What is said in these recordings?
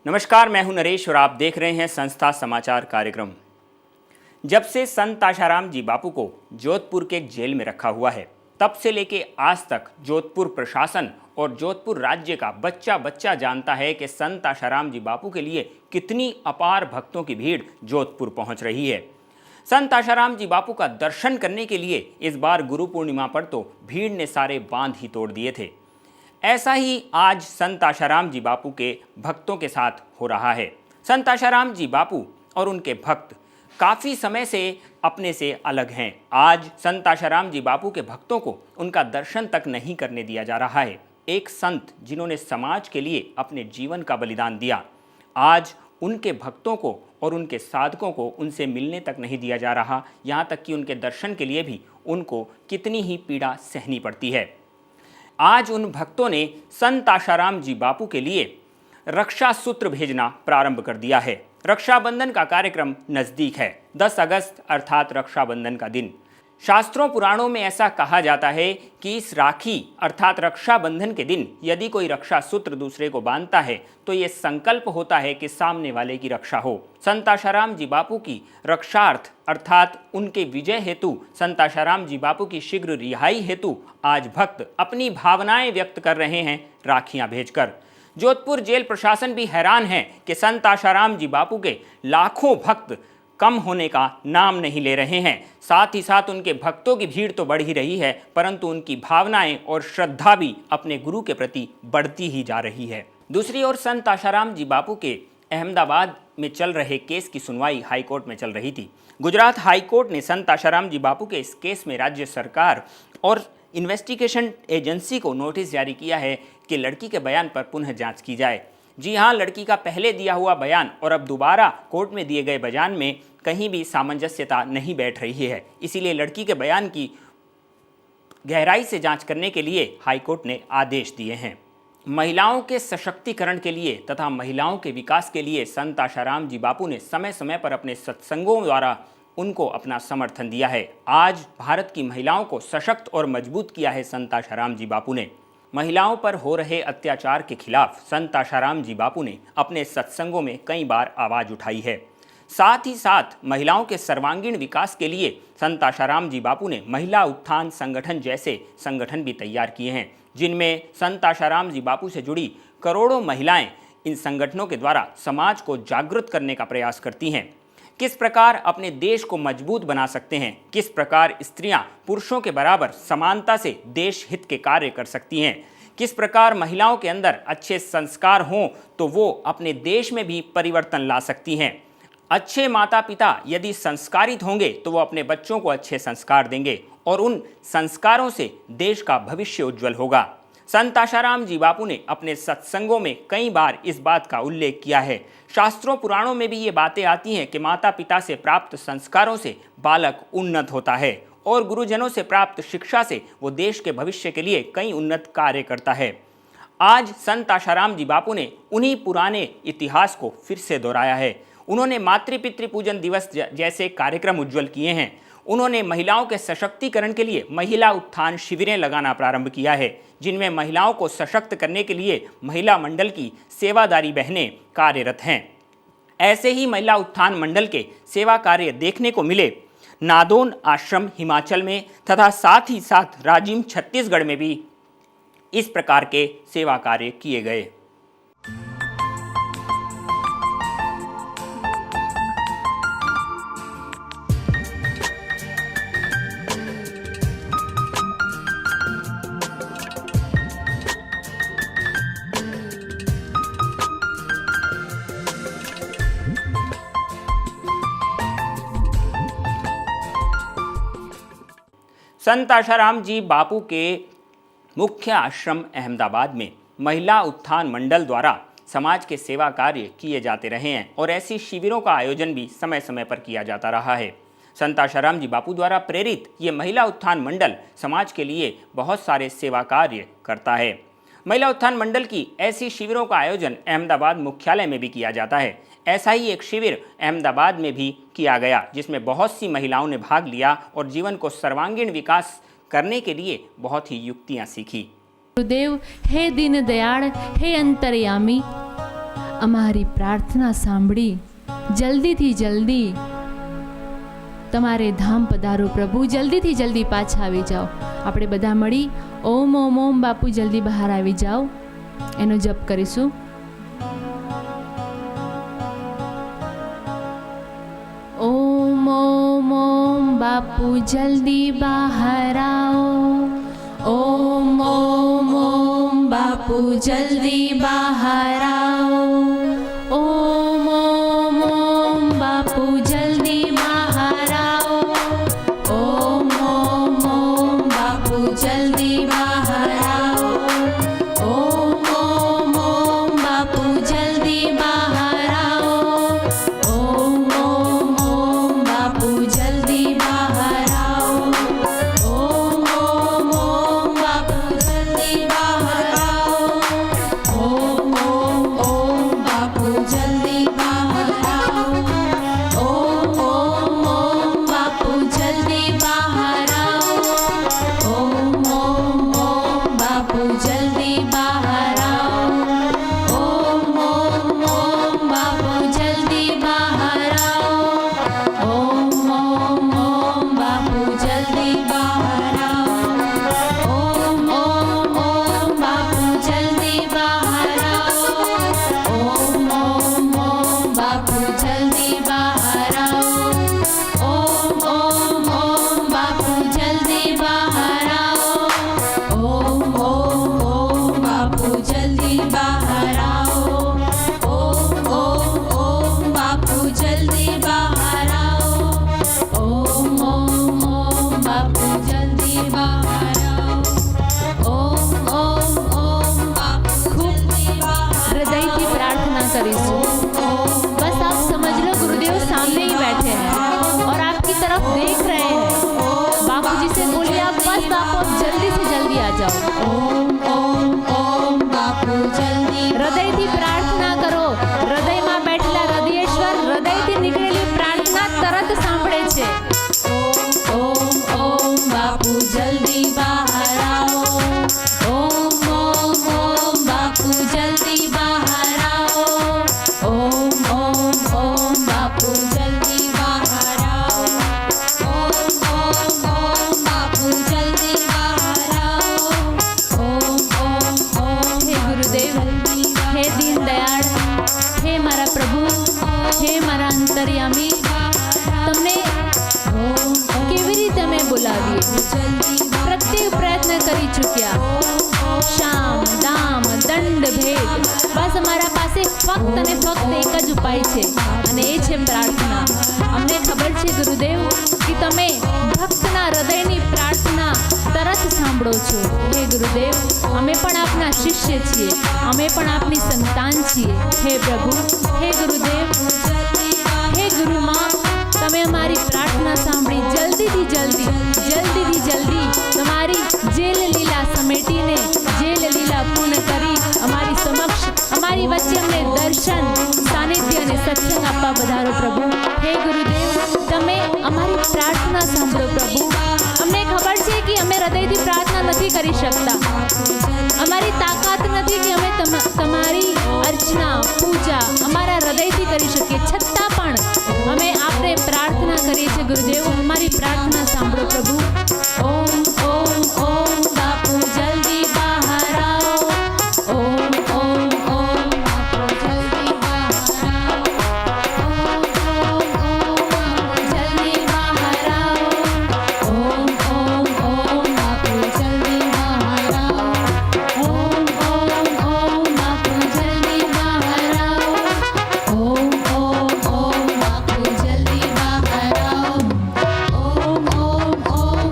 नमस्कार, मैं हूं नरेश और आप देख रहे हैं संस्था समाचार कार्यक्रम। जब से संत आशाराम जी बापू को जोधपुर के एक जेल में रखा हुआ है, तब से लेके आज तक जोधपुर प्रशासन और जोधपुर राज्य का बच्चा बच्चा जानता है कि संत आशाराम जी बापू के लिए कितनी अपार भक्तों की भीड़ जोधपुर पहुंच रही है। संत आशाराम जी बापू का दर्शन करने के लिए इस बार गुरु पूर्णिमा पर तो भीड़ ने सारे बांध ही तोड़ दिए थे। ऐसा ही आज संत आशाराम जी बापू के भक्तों के साथ हो रहा है। संत आशाराम जी बापू और उनके भक्त काफ़ी समय से अपने से अलग हैं। आज संत आशाराम जी बापू के भक्तों को उनका दर्शन तक नहीं करने दिया जा रहा है। एक संत जिन्होंने समाज के लिए अपने जीवन का बलिदान दिया, आज उनके भक्तों को और उनके साधकों को उनसे मिलने तक नहीं दिया जा रहा। यहाँ तक कि उनके दर्शन के लिए भी उनको कितनी ही पीड़ा सहनी पड़ती है। आज उन भक्तों ने संत आशाराम जी बापू के लिए रक्षा सूत्र भेजना प्रारंभ कर दिया है। रक्षाबंधन का कार्यक्रम नज़दीक है। 10 अगस्त अर्थात रक्षाबंधन का दिन। शास्त्रों पुराणों में ऐसा कहा जाता है कि इस राखी अर्थात रक्षाबंधन के दिन यदि कोई रक्षा सूत्र दूसरे को बांधता है तो ये संकल्प होता है कि सामने वाले की रक्षा हो। संत आशाराम जी बापू की रक्षार्थ अर्थात उनके विजय हेतु, संत आशाराम जी बापू की शीघ्र रिहाई हेतु आज भक्त अपनी भावनाएं व्यक्त कर रहे हैं राखियां भेजकर। जोधपुर जेल प्रशासन भी हैरान है कि संत आशाराम जी बापू के लाखों भक्त कम होने का नाम नहीं ले रहे हैं। साथ ही साथ उनके भक्तों की भीड़ तो बढ़ ही रही है, परंतु उनकी भावनाएं और श्रद्धा भी अपने गुरु के प्रति बढ़ती ही जा रही है। दूसरी ओर संत आशाराम जी बापू के अहमदाबाद में चल रहे केस की सुनवाई हाईकोर्ट में चल रही थी। गुजरात हाईकोर्ट ने संत आशाराम जी बापू के इस केस में राज्य सरकार और इन्वेस्टिगेशन एजेंसी को नोटिस जारी किया है कि लड़की के बयान पर पुनः जांच की जाए। जी हाँ, लड़की का पहले दिया हुआ बयान और अब दोबारा कोर्ट में दिए गए बयान में कहीं भी सामंजस्यता नहीं बैठ रही है। इसीलिए लड़की के बयान की गहराई से जांच करने के लिए हाईकोर्ट ने आदेश दिए हैं। महिलाओं के सशक्तिकरण के लिए तथा महिलाओं के विकास के लिए संत आशाराम जी बापू ने समय समय पर अपने सत्संगों द्वारा उनको अपना समर्थन दिया है। आज भारत की महिलाओं को सशक्त और मजबूत किया है संत आशाराम जी बापू ने। महिलाओं पर हो रहे अत्याचार के खिलाफ संत आशाराम जी बापू ने अपने सत्संगों में कई बार आवाज़ उठाई है। साथ ही साथ महिलाओं के सर्वांगीण विकास के लिए संत आशाराम जी बापू ने महिला उत्थान संगठन जैसे संगठन भी तैयार किए हैं, जिनमें संत आशाराम जी बापू से जुड़ी करोड़ों महिलाएं इन संगठनों के द्वारा समाज को जागृत करने का प्रयास करती हैं। किस प्रकार अपने देश को मजबूत बना सकते हैं, किस प्रकार स्त्रियां पुरुषों के बराबर समानता से देश हित के कार्य कर सकती हैं, किस प्रकार महिलाओं के अंदर अच्छे संस्कार हों तो वो अपने देश में भी परिवर्तन ला सकती हैं। अच्छे माता पिता यदि संस्कारित होंगे तो वो अपने बच्चों को अच्छे संस्कार देंगे और उन संस्कारों से देश का भविष्य उज्जवल होगा। संत आशाराम जी बापू ने अपने सत्संगों में कई बार इस बात का उल्लेख किया है। शास्त्रों पुराणों में भी ये बातें आती हैं कि माता पिता से प्राप्त संस्कारों से बालक उन्नत होता है और गुरुजनों से प्राप्त शिक्षा से वो देश के भविष्य के लिए कई उन्नत कार्य करता है। आज संत आशाराम जी बापू ने उन्हीं पुराने इतिहास को फिर से दोहराया है। उन्होंने मातृ-पितृ पूजन दिवस जैसे कार्यक्रम उज्ज्वल किए हैं। उन्होंने महिलाओं के सशक्तिकरण के लिए महिला उत्थान शिविरें लगाना प्रारंभ किया है, जिनमें महिलाओं को सशक्त करने के लिए महिला मंडल की सेवादारी बहनें कार्यरत हैं। ऐसे ही महिला उत्थान मंडल के सेवा कार्य देखने को मिले नादौन आश्रम हिमाचल में तथा साथ ही साथ राजिम छत्तीसगढ़ में भी इस प्रकार के सेवा कार्य किए गए। संत आशाराम जी बापू के मुख्य आश्रम अहमदाबाद में महिला उत्थान मंडल द्वारा समाज के सेवा कार्य किए जाते रहे हैं और ऐसी शिविरों का आयोजन भी समय समय पर किया जाता रहा है। संत आशाराम जी बापू द्वारा प्रेरित ये महिला उत्थान मंडल समाज के लिए बहुत सारे सेवा कार्य करता है। महिला उत्थान मंडल की ऐसी शिविरों का आयोजन अहमदाबाद मुख्यालय में भी किया जाता है। ऐसा ही एक शिविर अहमदाबाद में भी किया गया, जिसमें बहुत सी महिलाओं ने भाग लिया और जीवन को सर्वांगीण विकास करने के लिए बहुत ही युक्तियां सीखी। गुरुदेव हे दीन दयाल हे अंतर्यामी, અમારી પ્રાર્થના સાંભળી જલ્દીથી જલ્દી તમારે ધામ પધારો પ્રભુ, જલ્દીથી જલ્દી પાછા આવી જાઓ. આપણે બધા મળી ઓમ ઓમ ઓમ બાપુ જલ્દી બહાર આવી જાઓ એનો જપ કરીશું. ઓમ ઓમ ઓમ બાપુ જલ્દી બહાર આવો. ઓમ ઓમ ઓમ બાપુ જલ્દી બહાર આવો. ઓમ ઓમ ઓમ બાપુ જલ્દી બહાર આવો. ઓમ ઓમ ઓમ બાપુ જલ્દી બહાર આવો. ઓમ ઓમ ઓમ બાપુ જલ્દી બહાર આવો. ઓમ ઓમ ઓમ બાપુ જલ્દી બહાર આવો. ઓમ ઓમ ઓમ બાપુ જલ્દી બહાર આવો. ઓમ ઓમ ઓમ બાપુ જલ્દી બહાર આવો. ઓમ ઓમ ઓમ બાપુ જલ્દી બહાર આવો. ઓમ ઓમ ઓમ બાપુ જલ્દી બહાર આવો. ઓમ ઓમ ઓમ બાપુ જલ્દી બહાર આવો. ઓમ ઓમ ઓમ બાપુ જલ્દી બહાર આવો. ઓમ ઓમ ઓમ બાપુ જલ્દી બહાર આવો. ઓમ ઓમ ઓમ બાપુ જલ્દી બહાર આવો. ઓમ ઓમ ઓમ બાપુ જલ્દી બહાર આવો. ઓમ ઓમ ઓમ બાપુ જલ્દી બહાર આવો. ઓમ ઓમ ઓમ બાપુ જલ્દી બહાર આવો. ઓમ ઓમ ઓમ બાપુ જલ્દી બહાર આવો. ઓમ ઓમ ઓમ બાપુ જલ્દી બહાર. હૃદયથી प्रार्थना करीશું. बस आप समझ लो गुरुदेव सामने ही बैठे हैं और आपकी तरफ देख रहे हैं. बापू जी से बोलिए आप बस बापू आप जल्दी से जल्दी आ जाओ. ओम ओम ओम बापू जल्दी. હૃદયથી પ્રાર્થના કરો. હૃદયમાં બેઠેલા હૃદયેશ્વર હૃદયથી નીકળેલી પ્રાર્થના તરત સાંભળે છે. ઓમ ઓમ બાપુ જલ્દી બહાર આવો. ઓમ ઓમ ઓમ બાપુ જલ્દી બહાર આવો. ઓમ ઓમ ઓમ બાપુ જલ્દી બહાર આવો. ઓમ ઓમ ઓમ બાપુ જલ્દી બહાર આવો. ઓમ ઓમ ઓમ. હે ગુરુદેવ, હે દીન દયાળ, હે મારા પ્રભુ, હે મારા અંતર્યામી, તમને કેવી રીતે અમે બોલાવીએ? પ્રત્યેક પ્રયત્ન કરી ચૂક્યા. શામ દામ દંડ ભેદ, બસ અમારા પાસે ફક્ત અને ફક્ત એક જ ઉપાય છે અને એ છે પ્રાર્થના. અમને ખબર છે ગુરુદેવ કે તમે ભક્તના હૃદયની પ્રાર્થના તરત સાંભળો છો. હે ગુરુદેવ, અમે પણ આપના શિષ્ય છીએ, અમે પણ આપની સંતાન છીએ. હે પ્રભુ, હે ગુરુદેવ, હે ગુરુમાં, તમે અમારી પ્રાર્થના સાંભળી જલ્દીથી જલ્દી તમારી જેલ લીલા સમેટીને જેલ લીલા પૂર્ણ કરી અમારી સમક્ષ અમારી વચ્ચે અમને દર્શન સાનિધ્ય અને સત્સંગ આપવા વધારો પ્રભુ. હે ગુરુદેવ, તમે અમારી પ્રાર્થના સાંભળો પ્રભુ. અમને ખબર છે કે અમે હૃદયથી પ્રાર્થના નથી કરી શકતા. અમારી તાકાત નથી કે અમે તમારી અર્ચના પૂજા અમારા હૃદયથી કરી શકીએ. છતાં પણ અમે આપને પ્રાર્થના કરીએ છીએ ગુરુદેવ, અમારી પ્રાર્થના સાંભળો પ્રભુ. ઓમ ઓમ ઓમ બાપુ જલ્દી બહાર આવો. ઓમ ઓમ ઓમ બાપુ જલ્દી બહાર આવો. ઓમ ઓમ ઓમ બાપુ જલ્દી બહાર આવો. ઓમ ઓમ ઓમ બાપુ જલ્દી બહાર આવો. ઓમ ઓમ ઓમ બાપુ જલ્દી બહાર આવો. ઓમ ઓમ ઓમ બાપુ જલ્દી બહાર આવો. ઓમ ઓમ ઓમ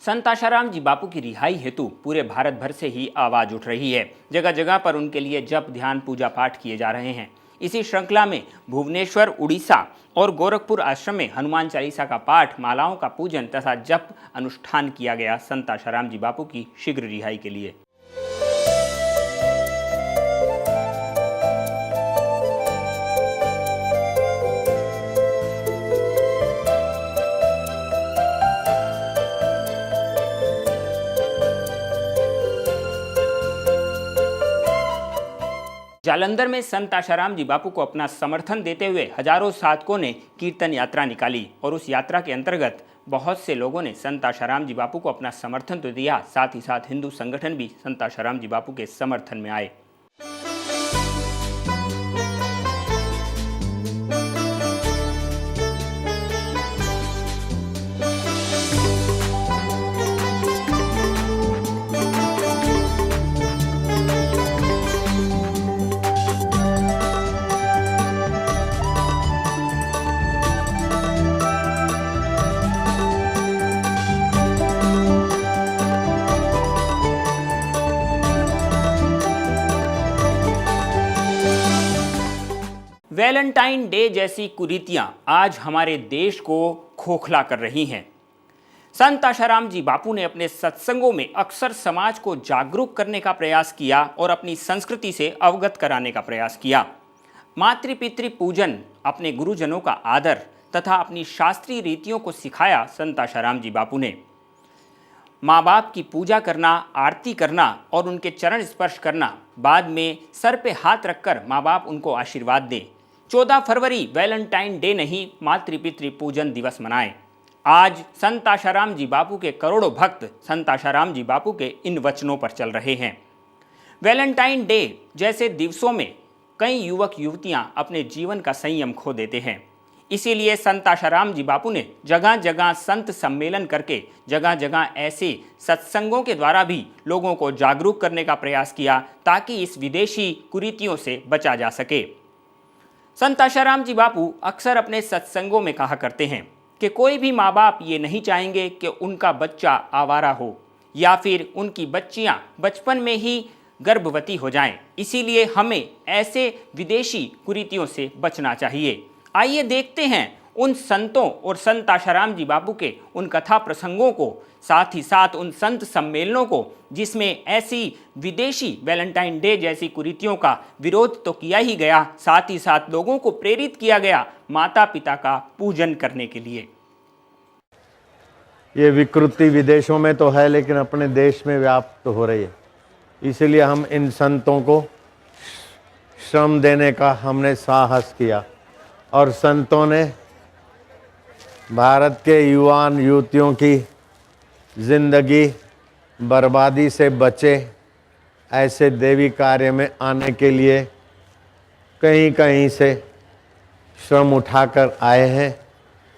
संत आशाराम जी बापू की रिहाई हेतु पूरे भारत भर से ही आवाज उठ रही है। जगह जगह पर उनके लिए जप, ध्यान, पूजा पाठ किए जा रहे हैं। इसी श्रृंखला में भुवनेश्वर, उड़ीसा और गोरखपुर आश्रम में हनुमान चालीसा का पाठ, मालाओं का पूजन तथा जप अनुष्ठान किया गया संत आशाराम जी बापू की शीघ्र रिहाई के लिए। जालंधर में संत आशाराम जी बापू को अपना समर्थन देते हुए हजारों साधकों ने कीर्तन यात्रा निकाली और उस यात्रा के अंतर्गत बहुत से लोगों ने संत आशाराम जी बापू को अपना समर्थन तो दिया, साथ ही साथ हिंदू संगठन भी संत आशाराम जी बापू के समर्थन में आए। वैलेंटाइन डे जैसी कुरीतियां आज हमारे देश को खोखला कर रही हैं। संत आशाराम जी बापू ने अपने सत्संगों में अक्सर समाज को जागरूक करने का प्रयास किया और अपनी संस्कृति से अवगत कराने का प्रयास किया। मातृ पितृ पूजन, अपने गुरुजनों का आदर तथा अपनी शास्त्रीय रीतियों को सिखाया संत आशाराम जी बापू ने। माँ बाप की पूजा करना, आरती करना और उनके चरण स्पर्श करना, बाद में सर पे हाथ रखकर माँ बाप उनको आशीर्वाद दें। 14 फरवरी वैलेंटाइन डे नहीं, मातृ पितृ पूजन दिवस मनाएं। आज संत आशाराम जी बापू के करोड़ों भक्त संत आशाराम जी बापू के इन वचनों पर चल रहे हैं। वैलेंटाइन डे जैसे दिवसों में कई युवक युवतियां अपने जीवन का संयम खो देते हैं। इसीलिए संत आशाराम जी बापू ने जगह जगह संत सम्मेलन करके जगह जगह ऐसे सत्संगों के द्वारा भी लोगों को जागरूक करने का प्रयास किया, ताकि इस विदेशी कुरीतियों से बचा जा सके। संत आशाराम जी बापू अक्सर अपने सत्संगों में कहा करते हैं कि कोई भी माँ बाप ये नहीं चाहेंगे कि उनका बच्चा आवारा हो या फिर उनकी बच्चियाँ बचपन में ही गर्भवती हो जाएं। इसीलिए हमें ऐसे विदेशी कुरीतियों से बचना चाहिए। आइए देखते हैं उन संतों और संत आशाराम जी बापू के उन कथा प्रसंगों को, साथ ही साथ उन संत सम्मेलनों को जिसमें ऐसी विदेशी वैलेंटाइन डे जैसी कुरीतियों का विरोध तो किया ही गया, साथ ही साथ लोगों को प्रेरित किया गया माता पिता का पूजन करने के लिए। ये विकृति विदेशों में तो है, लेकिन अपने देश में व्याप्त हो रही है। इसलिए हम इन संतों को श्रम देने का हमने साहस किया और संतों ने भारत के युवान युवतियों की जिंदगी बर्बादी से बचे ऐसे देवी कार्य में आने के लिए कहीं कहीं से श्रम उठाकर आए हैं।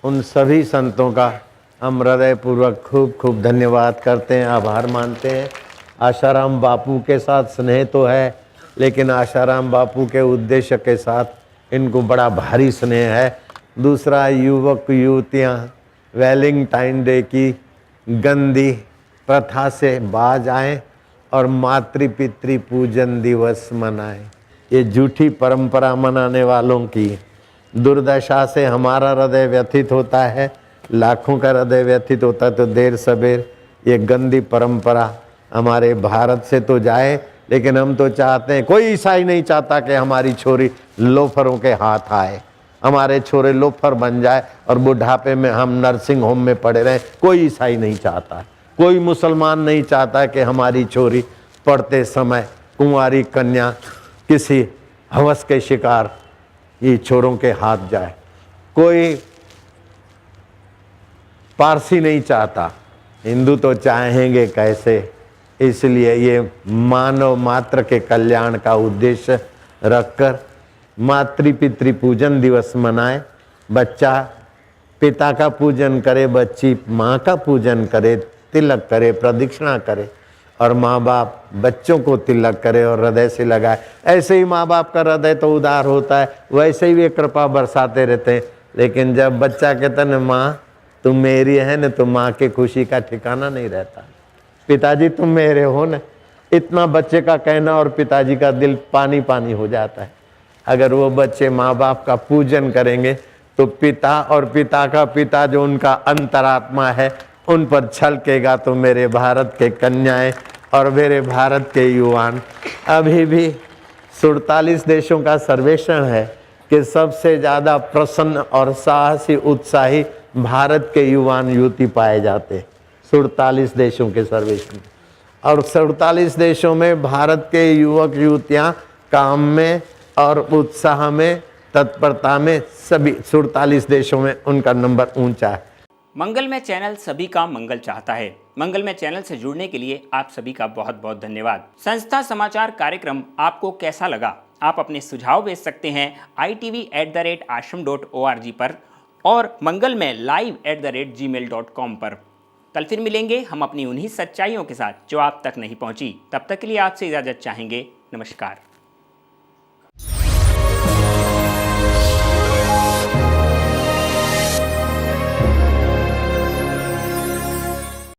उन सभी संतों का हम हृदयपूर्वक खूब खूब धन्यवाद करते हैं, आभार मानते हैं। आशाराम बापू के साथ स्नेह तो है, लेकिन आशाराम बापू के उद्देश्य के साथ इनको बड़ा भारी स्नेह है। दूसरा, युवक युवतियाँ वैलेंटाइन डे की गंदी प्रथा से बाज आएं और मातृ पितृ पूजन दिवस मनाएं। ये झूठी परंपरा मनाने वालों की दुर्दशा से हमारा हृदय व्यथित होता है, लाखों का हृदय व्यथित होता है। तो देर सबेर ये गंदी परंपरा हमारे भारत से तो जाए, लेकिन हम तो चाहते हैं, कोई ईसाई नहीं चाहता कि हमारी छोरी लोफरों के हाथ आए, हमारे छोरे लोफर बन जाए और बुढ़ापे में हम नर्सिंग होम में पड़े रहें। कोई ईसाई नहीं चाहता, कोई मुसलमान नहीं चाहता कि हमारी छोरी पढ़ते समय कुंवारी कन्या किसी हवस के शिकार ये छोरों के हाथ जाए। कोई पारसी नहीं चाहता, हिंदू तो चाहेंगे कैसे। इसलिए ये मानव मात्र के कल्याण का उद्देश्य रखकर मातृ पितृ पूजन दिवस मनाए। बच्चा पिता का पूजन करे, बच्ची माँ का पूजन करे, तिलक करे, प्रदक्षिणा करे, और माँ बाप बच्चों को तिलक करे और हृदय से लगाए। ऐसे ही माँ बाप का हृदय तो उदार होता है, वैसे ही वे कृपा बरसाते रहते हैं। लेकिन जब बच्चा कहता है माँ तुम मेरी है न तो माँ के खुशी का ठिकाना नहीं रहता। पिताजी तुम मेरे हो न, इतना बच्चे का कहना और पिताजी का दिल पानी पानी हो जाता है। अगर वो बच्चे माँ बाप का पूजन करेंगे तो पिता और पिता का पिता जो उनका अंतरात्मा है उन पर छलकेगा। तो मेरे भारत के कन्याएं और मेरे भारत के युवान, अभी भी 47 देशों का सर्वेक्षण है कि सबसे ज़्यादा प्रसन्न और साहसी उत्साही भारत के युवान युवती पाए जाते। 47 देशों के सर्वेक्षण, और 47 देशों में भारत के युवक युवतियाँ काम में और उत्साह में, तत्परता में, सभी 47 देशों में उनका नंबर ऊंचा है। मंगलमय चैनल सभी का मंगल चाहता है। मंगलमय चैनल से जुड़ने के लिए आप सभी का बहुत बहुत धन्यवाद। संस्था समाचार कार्यक्रम आपको कैसा लगा? आप अपने सुझाव भेज सकते हैं itv@ashram.org पर और मंगलमय live@gmail.com पर। कल फिर मिलेंगे हम अपनी उन्हीं सच्चाइयों के साथ जो आप तक नहीं पहुंची। तब तक के लिए आपसे इजाजत चाहेंगे। नमस्कार।